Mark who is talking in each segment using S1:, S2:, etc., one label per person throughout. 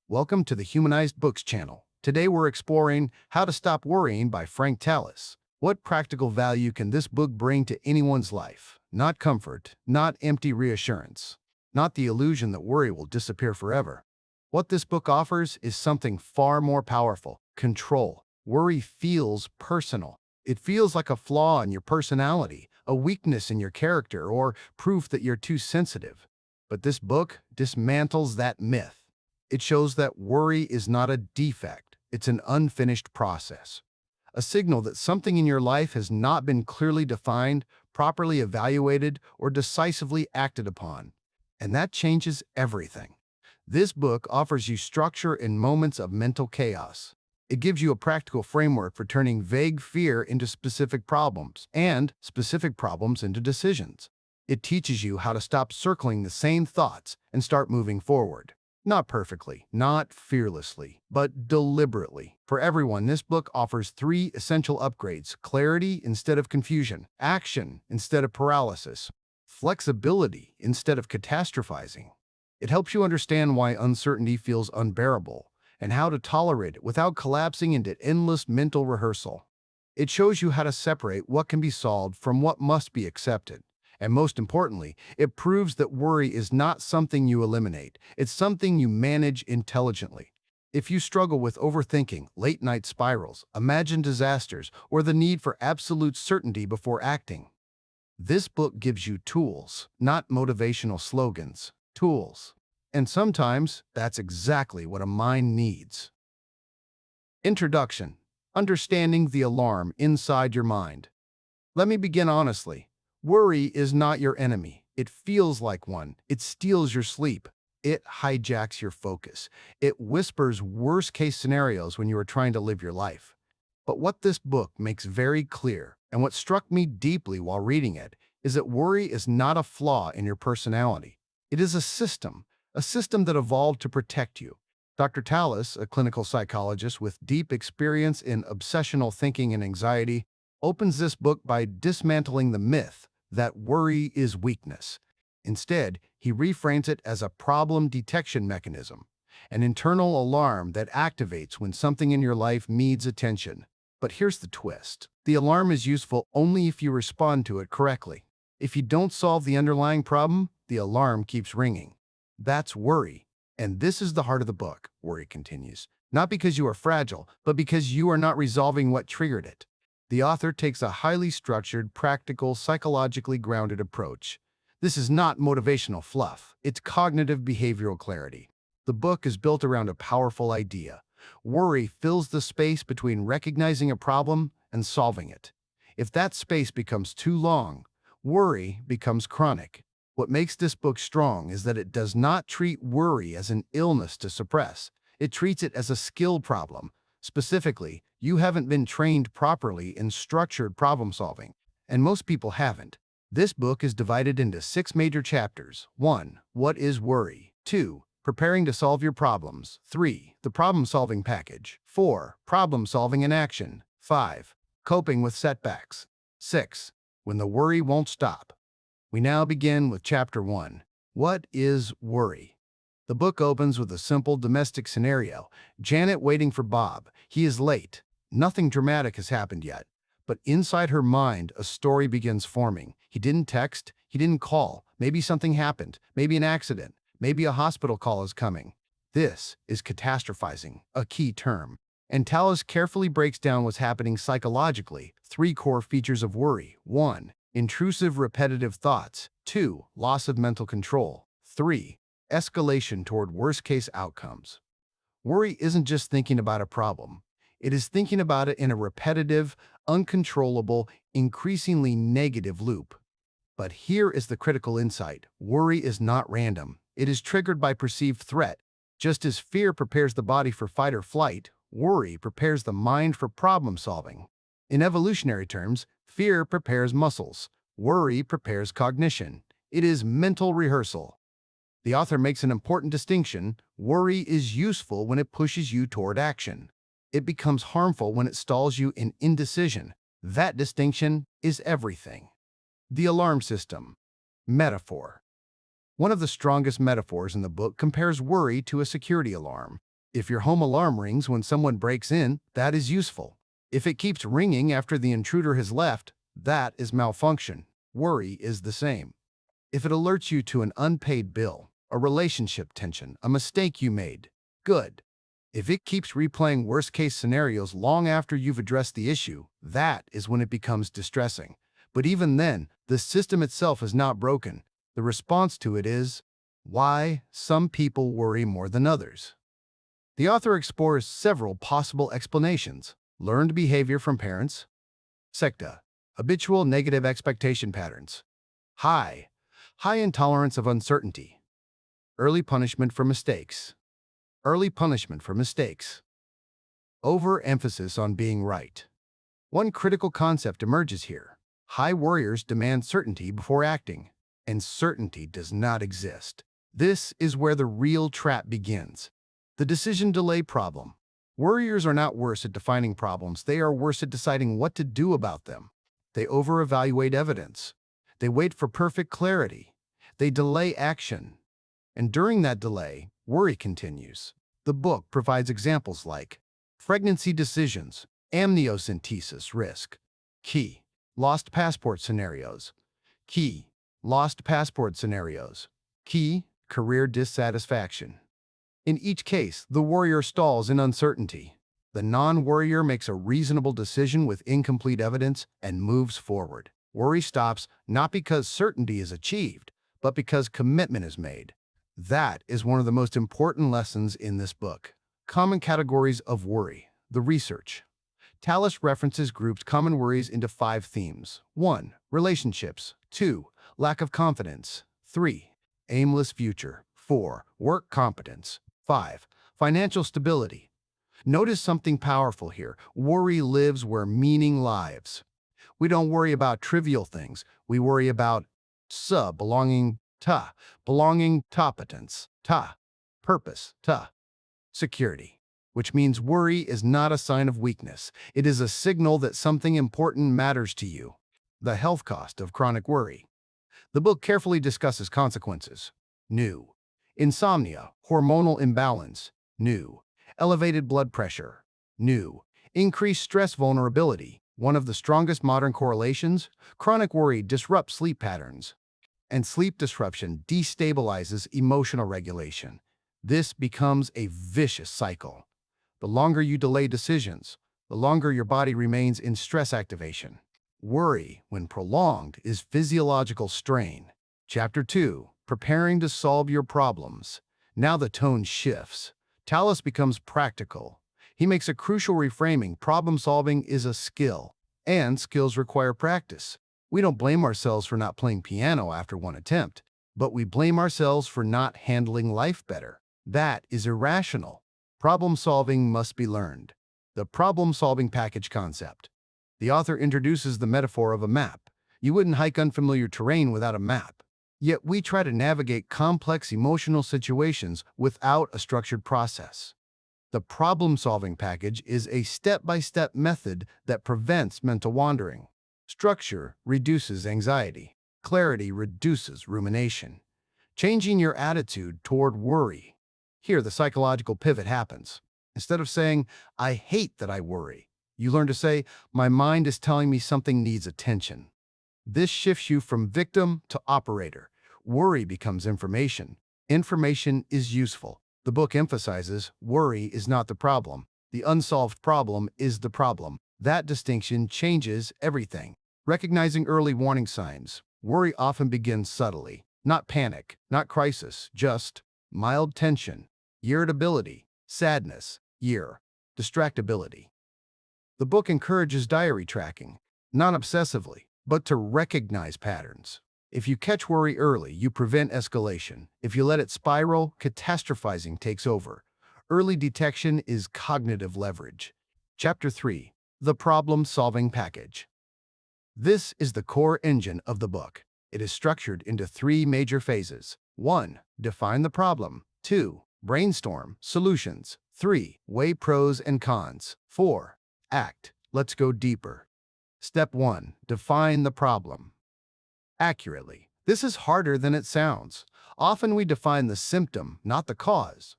S1: Welcome to the Humanized Books channel. Today we're exploring How to Stop Worrying by Frank Tallis. What practical value can this book bring to anyone's life? Not comfort, not empty reassurance, not the illusion that worry will disappear forever. What this book offers is something far more powerful: control. Worry feels personal. It feels like a flaw in your personality, a weakness in your character, or proof that you're too sensitive. But this book dismantles that myth. It shows that worry is not a defect, it's an unfinished process, a signal that something in your life has not been clearly defined, properly evaluated, or decisively acted upon. And that changes everything. This book offers you structure in moments of mental chaos. It gives you a practical framework for turning vague fear into specific problems and specific problems into decisions. It teaches you how to stop circling the same thoughts and start moving forward. Not perfectly, not fearlessly, but deliberately. For everyone, this book offers three essential upgrades: clarity instead of confusion, action instead of paralysis, flexibility instead of catastrophizing. It helps you understand why uncertainty feels unbearable and how to tolerate it without collapsing into endless mental rehearsal. It shows you how to separate what can be solved from what must be accepted. And most importantly, it proves that worry is not something you eliminate. It's something you manage intelligently. If you struggle with overthinking, late-night spirals, imagined disasters, or the need for absolute certainty before acting, this book gives you tools, not motivational slogans. Tools. And sometimes that's exactly what a mind needs. Introduction. Understanding the alarm inside your mind. Let me begin honestly. Worry is not your enemy. It feels like one. It steals your sleep. It hijacks your focus. It whispers worst-case scenarios when you are trying to live your life. But what this book makes very clear, and what struck me deeply while reading it, is that worry is not a flaw in your personality. It is a system that evolved to protect you. Dr. Tallis, a clinical psychologist with deep experience in obsessional thinking and anxiety, opens this book by dismantling the myth that worry is weakness. Instead, he reframes it as a problem detection mechanism, an internal alarm that activates when something in your life needs attention. But here's the twist. The alarm is useful only if you respond to it correctly. If you don't solve the underlying problem, the alarm keeps ringing. That's worry. And this is the heart of the book, worry continues. Not because you are fragile, but because you are not resolving what triggered it. The author takes a highly structured, practical, psychologically grounded approach. This is not motivational fluff. It's cognitive behavioral clarity. The book is built around a powerful idea. Worry fills the space between recognizing a problem and solving it. If that space becomes too long, worry becomes chronic. What makes this book strong is that it does not treat worry as an illness to suppress. It treats it as a skill problem. Specifically, you haven't been trained properly in structured problem solving, and most people haven't. This book is divided into 6 major chapters. 1. What is worry? 2. Preparing to solve your problems. 3. The problem-solving package. 4. Problem-solving in action. 5. Coping with setbacks. 6. When the worry won't stop. We now begin with Chapter 1. What is worry? The book opens with a simple domestic scenario. Janet waiting for Bob. He is late. Nothing dramatic has happened yet. But inside her mind, a story begins forming. He didn't text. He didn't call. Maybe something happened. Maybe an accident. Maybe a hospital call is coming. This is catastrophizing, a key term. And Tallis carefully breaks down what's happening psychologically. 3 core features of worry. 1. Intrusive repetitive thoughts. 2. Loss of mental control. 3. Escalation toward worst-case outcomes. Worry isn't just thinking about a problem. It is thinking about it in a repetitive, uncontrollable, increasingly negative loop. But here is the critical insight. Worry is not random. It is triggered by perceived threat. Just as fear prepares the body for fight or flight, worry prepares the mind for problem solving. In evolutionary terms, fear prepares muscles. Worry prepares cognition. It is mental rehearsal. The author makes an important distinction. Worry is useful when it pushes you toward action. It becomes harmful when it stalls you in indecision. That distinction is everything. The alarm system. Metaphor. One of the strongest metaphors in the book compares worry to a security alarm. If your home alarm rings when someone breaks in, that is useful. If it keeps ringing after the intruder has left, that is malfunction. Worry is the same. If it alerts you to an unpaid bill, a relationship tension, a mistake you made, good. If it keeps replaying worst-case scenarios long after you've addressed the issue, that is when it becomes distressing. But even then, the system itself is not broken. The response to it is why some people worry more than others. The author explores several possible explanations: learned behavior from parents, secta, habitual negative expectation patterns, high intolerance of uncertainty, early punishment for mistakes, overemphasis on being right. One critical concept emerges here. High worriers demand certainty before acting, and certainty does not exist. This is where the real trap begins. The decision delay problem. Worriers are not worse at defining problems, they are worse at deciding what to do about them. They over-evaluate evidence. They wait for perfect clarity. They delay action. And during that delay, worry continues. The book provides examples like pregnancy decisions, amniocentesis risk, key, lost passport scenarios, key, key, career dissatisfaction. In each case, the worrier stalls in uncertainty. The non-worrier makes a reasonable decision with incomplete evidence and moves forward. Worry stops not because certainty is achieved, but because commitment is made. That is one of the most important lessons in this book. Common categories of worry. The research. Tallis references grouped common worries into 5 themes. 1. Relationships. 2. Lack of confidence. 3. Aimless future. 4. Work competence. 5. Financial stability. Notice something powerful here. Worry lives where meaning lives. We don't worry about trivial things. We worry about belonging, competence, purpose, security. Which means worry is not a sign of weakness. It is a signal that something important matters to you. The health cost of chronic worry. The book carefully discusses consequences. New. Insomnia, hormonal imbalance. New. Elevated blood pressure. New. Increased stress vulnerability. One of the strongest modern correlations, chronic worry disrupts sleep patterns. And sleep disruption destabilizes emotional regulation. This becomes a vicious cycle. The longer you delay decisions, the longer your body remains in stress activation. Worry, when prolonged, is physiological strain. Chapter 2. Preparing to solve your problems. Now the tone shifts. Tallis becomes practical. He makes a crucial reframing: problem solving is a skill, and skills require practice. We don't blame ourselves for not playing piano after one attempt, but we blame ourselves for not handling life better. That is irrational. Problem solving must be learned. The problem-solving package concept. The author introduces the metaphor of a map. You wouldn't hike unfamiliar terrain without a map. Yet we try to navigate complex emotional situations without a structured process. The problem-solving package is a step-by-step method that prevents mental wandering. Structure reduces anxiety. Clarity reduces rumination. Changing your attitude toward worry. Here, the psychological pivot happens. Instead of saying, "I hate that I worry," you learn to say, "My mind is telling me something needs attention." This shifts you from victim to operator. Worry becomes information. Information is useful. The book emphasizes worry is not the problem. The unsolved problem is the problem. That distinction changes everything. Recognizing early warning signs. Worry often begins subtly. Not panic, not crisis, just mild tension, irritability, sadness, distractibility. The book encourages diary tracking, not obsessively, but to recognize patterns. If you catch worry early, you prevent escalation. If you let it spiral, catastrophizing takes over. Early detection is cognitive leverage. Chapter 3. The Problem-Solving Package. This is the core engine of the book. It is structured into 3 major phases. 1. Define the problem. 2. Brainstorm solutions. 3. Weigh pros and cons. 4. Act. Let's go deeper. Step 1. Define the problem. Accurately. This is harder than it sounds. Often we define the symptom, not the cause.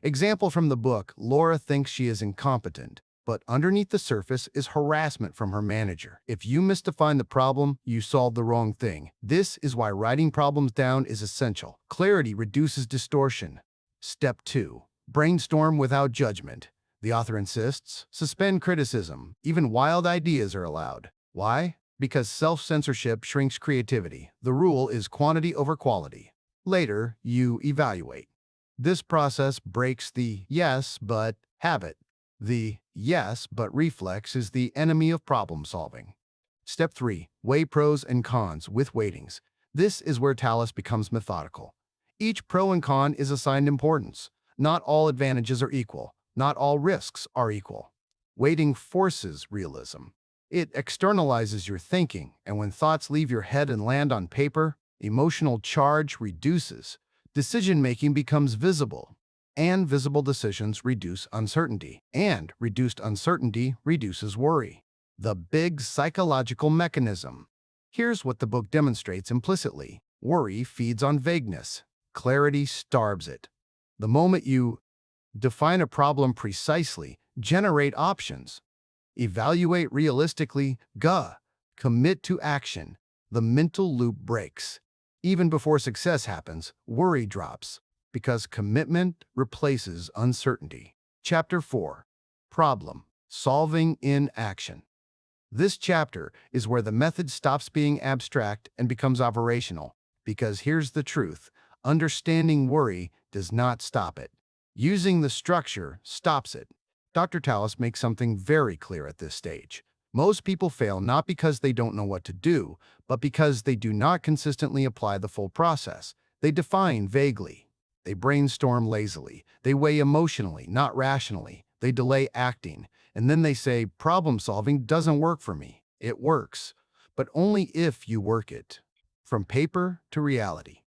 S1: Example from the book, Laura thinks she is incompetent, but underneath the surface is harassment from her manager. If you misdefine the problem, you solve the wrong thing. This is why writing problems down is essential. Clarity reduces distortion. Step 2. Brainstorm without judgment. The author insists, suspend criticism. Even wild ideas are allowed. Why? Because self-censorship shrinks creativity. The rule is quantity over quality. Later, you evaluate. This process breaks the yes, but habit. The yes, but reflex is the enemy of problem solving. Step 3. Weigh pros and cons with weightings. This is where Tallis becomes methodical. Each pro and con is assigned importance. Not all advantages are equal. Not all risks are equal. Weighting forces realism. It externalizes your thinking, and when thoughts leave your head and land on paper, emotional charge reduces. Decision-making becomes visible, and visible decisions reduce uncertainty, and reduced uncertainty reduces worry. The big psychological mechanism. Here's what the book demonstrates implicitly. Worry feeds on vagueness. Clarity starves it. The moment you define a problem precisely, generate options, evaluate realistically, commit to action, the mental loop breaks. Even before success happens, worry drops, because commitment replaces uncertainty. Chapter 4. Problem Solving in Action. This chapter is where the method stops being abstract and becomes operational, because here's the truth: understanding worry does not stop it. Using the structure stops it. Dr. Tallis makes something very clear at this stage. Most people fail not because they don't know what to do, but because they do not consistently apply the full process. They define vaguely. They brainstorm lazily. They weigh emotionally, not rationally. They delay acting. And then they say, problem solving doesn't work for me. It works, but only if you work it. From paper to reality.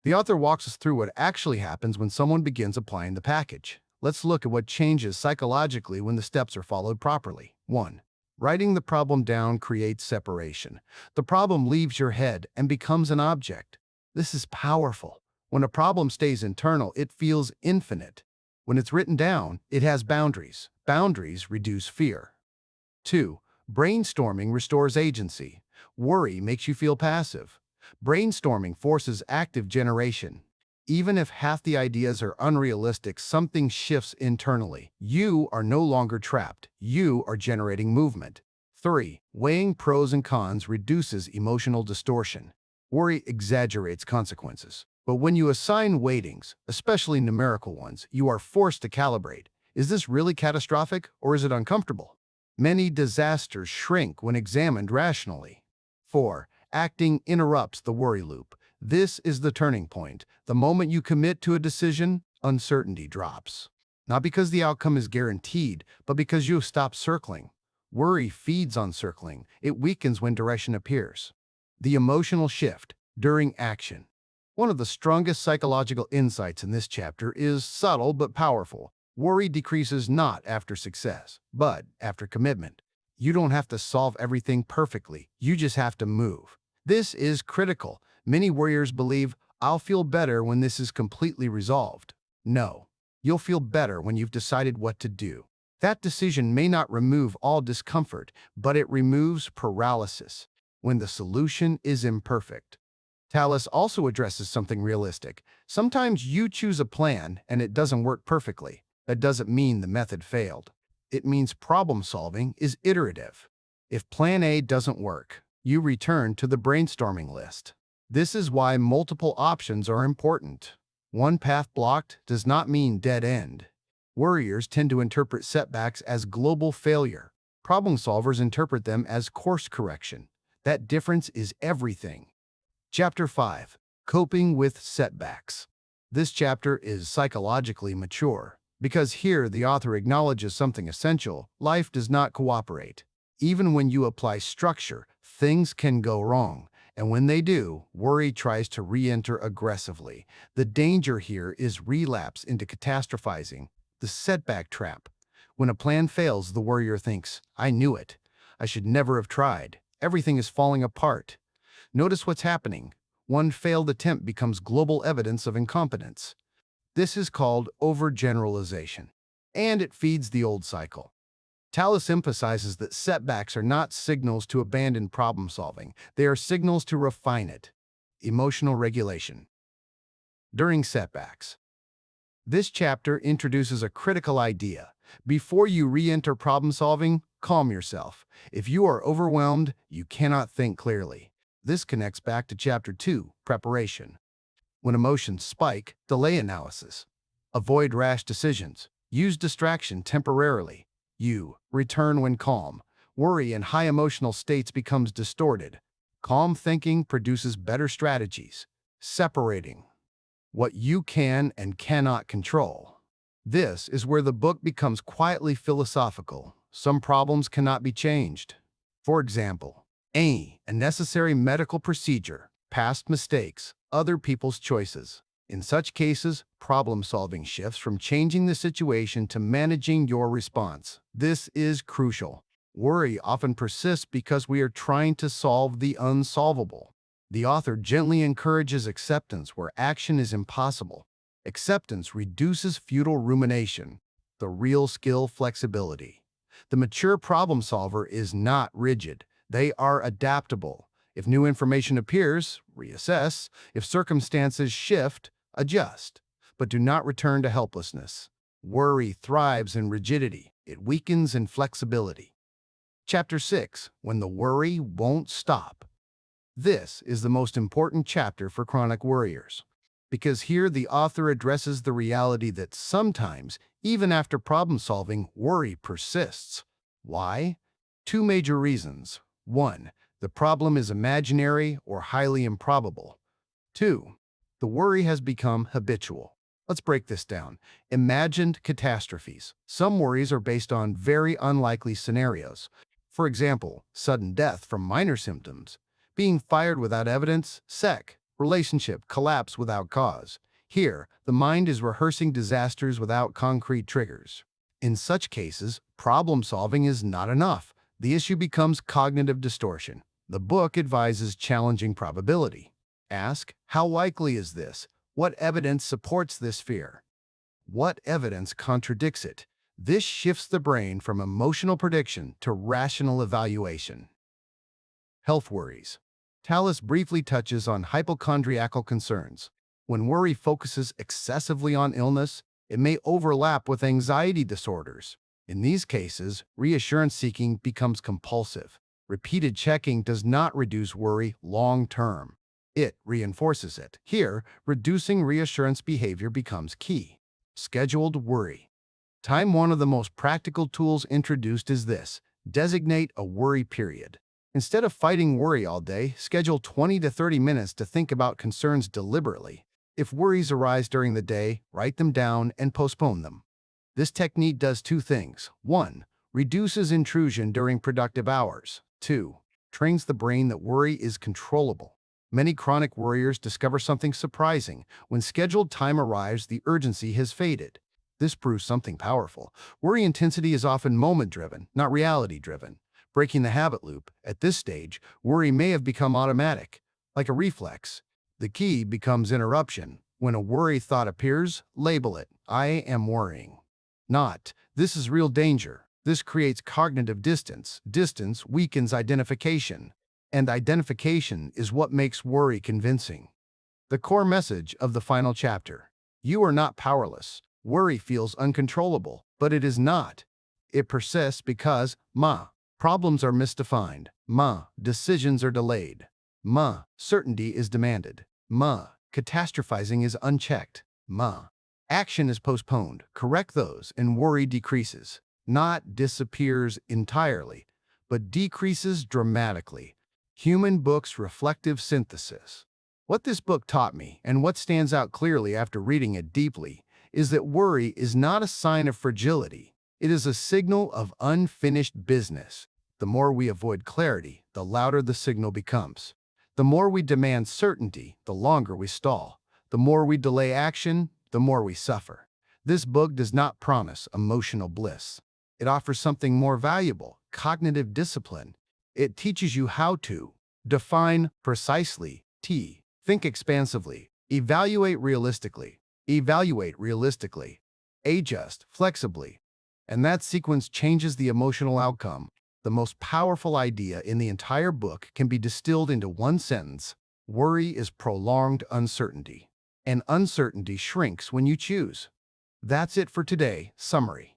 S1: The author walks us through what actually happens when someone begins applying the package. Let's look at what changes psychologically when the steps are followed properly. 1. Writing the problem down creates separation. The problem leaves your head and becomes an object. This is powerful. When a problem stays internal, it feels infinite. When it's written down, it has boundaries. Boundaries reduce fear. 2. Brainstorming restores agency. Worry makes you feel passive. Brainstorming forces active generation. Even if half the ideas are unrealistic, something shifts internally. You are no longer trapped. You are generating movement. 3. Weighing pros and cons reduces emotional distortion. Worry exaggerates consequences. But when you assign weightings, especially numerical ones, you are forced to calibrate. Is this really catastrophic, or is it uncomfortable? Many disasters shrink when examined rationally. 4. Acting interrupts the worry loop. This is the turning point. The moment you commit to a decision, uncertainty drops. Not because the outcome is guaranteed, but because you have stopped circling. Worry feeds on circling. It weakens when direction appears. The emotional shift during action. One of the strongest psychological insights in this chapter is subtle but powerful. Worry decreases not after success, but after commitment. You don't have to solve everything perfectly. You just have to move. This is critical. Many warriors believe, I'll feel better when this is completely resolved. No, you'll feel better when you've decided what to do. That decision may not remove all discomfort, but it removes paralysis when the solution is imperfect. Tallis also addresses something realistic. Sometimes you choose a plan and it doesn't work perfectly. That doesn't mean the method failed. It means problem solving is iterative. If plan A doesn't work, you return to the brainstorming list. This is why multiple options are important. One path blocked does not mean dead end. Worriers tend to interpret setbacks as global failure. Problem solvers interpret them as course correction. That difference is everything. Chapter 5. Coping with Setbacks. This chapter is psychologically mature, because here the author acknowledges something essential: life does not cooperate. Even when you apply structure, things can go wrong. And when they do, worry tries to re-enter aggressively. The danger here is relapse into catastrophizing, the setback trap. When a plan fails, the worrier thinks, I knew it. I should never have tried. Everything is falling apart. Notice what's happening. One failed attempt becomes global evidence of incompetence. This is called overgeneralization, and it feeds the old cycle. Tallis emphasizes that setbacks are not signals to abandon problem solving, they are signals to refine it. Emotional regulation. During setbacks. This chapter introduces a critical idea. Before you re-enter problem solving, calm yourself. If you are overwhelmed, you cannot think clearly. This connects back to Chapter 2, preparation. When emotions spike, delay analysis. Avoid rash decisions. Use distraction temporarily. Return when calm. Worry in high emotional states becomes distorted. Calm thinking produces better strategies. Separating what you can and cannot control. This is where the book becomes quietly philosophical. Some problems cannot be changed. For example, a necessary medical procedure, past mistakes, other people's choices. In such cases, problem-solving shifts from changing the situation to managing your response. This is crucial. Worry often persists because we are trying to solve the unsolvable. The author gently encourages acceptance where action is impossible. Acceptance reduces futile rumination. The real skill, flexibility. The mature problem solver is not rigid. They are adaptable. If new information appears, reassess. If circumstances shift, adjust. But do not return to helplessness. Worry thrives in rigidity. It weakens in flexibility. Chapter 6. When the worry won't stop. This is the most important chapter for chronic worriers, because here the author addresses the reality that sometimes, even after problem solving, worry persists. Why? Two major reasons. 1. The problem is imaginary or highly improbable. 2. The worry has become habitual. Let's break this down. Imagined catastrophes. Some worries are based on very unlikely scenarios. For example, sudden death from minor symptoms. Being fired without evidence, relationship collapse without cause. Here, the mind is rehearsing disasters without concrete triggers. In such cases, problem solving is not enough. The issue becomes cognitive distortion. The book advises challenging probability. Ask, how likely is this? What evidence supports this fear? What evidence contradicts it? This shifts the brain from emotional prediction to rational evaluation. Health worries. Tallis briefly touches on hypochondriacal concerns. When worry focuses excessively on illness, it may overlap with anxiety disorders. In these cases, reassurance seeking becomes compulsive. Repeated checking does not reduce worry long-term. It reinforces it. Here, reducing reassurance behavior becomes key. Scheduled worry. One of the most practical tools introduced is this: designate a worry period. Instead of fighting worry all day, schedule 20 to 30 minutes to think about concerns deliberately. If worries arise during the day, write them down and postpone them. This technique does two things. 1. Reduces intrusion during productive hours. 2. Trains the brain that worry is controllable. Many chronic worriers discover something surprising. When scheduled time arrives, the urgency has faded. This proves something powerful. Worry intensity is often moment-driven, not reality-driven. Breaking the habit loop, at this stage, worry may have become automatic, like a reflex. The key becomes interruption. When a worry thought appears, label it, I am worrying. Not, this is real danger. This creates cognitive distance. Distance weakens identification. And identification is what makes worry convincing. The core message of the final chapter. You are not powerless. Worry feels uncontrollable, but it is not. It persists because, problems are misdefined. Decisions are delayed. Certainty is demanded. Catastrophizing is unchecked. Action is postponed. Correct those, and worry decreases. Not disappears entirely, but decreases dramatically. Human Books Reflective Synthesis. What this book taught me, and what stands out clearly after reading it deeply, is that worry is not a sign of fragility. It is a signal of unfinished business. The more we avoid clarity, the louder the signal becomes. The more we demand certainty, the longer we stall. The more we delay action, the more we suffer. This book does not promise emotional bliss. It offers something more valuable: cognitive discipline. It teaches you how to define precisely, think expansively, evaluate realistically, Evaluate realistically. Adjust flexibly. And that sequence changes the emotional outcome. The most powerful idea in the entire book can be distilled into one sentence. Worry is prolonged uncertainty, and uncertainty shrinks when you choose. That's it for today. Summary.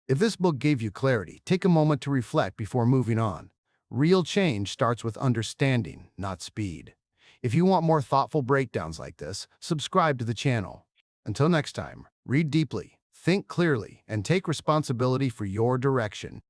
S1: If this book gave you clarity, take a moment to reflect before moving on. Real change starts with understanding, not speed. If you want more thoughtful breakdowns like this, subscribe to the channel. Until next time, read deeply, think clearly, and take responsibility for your direction.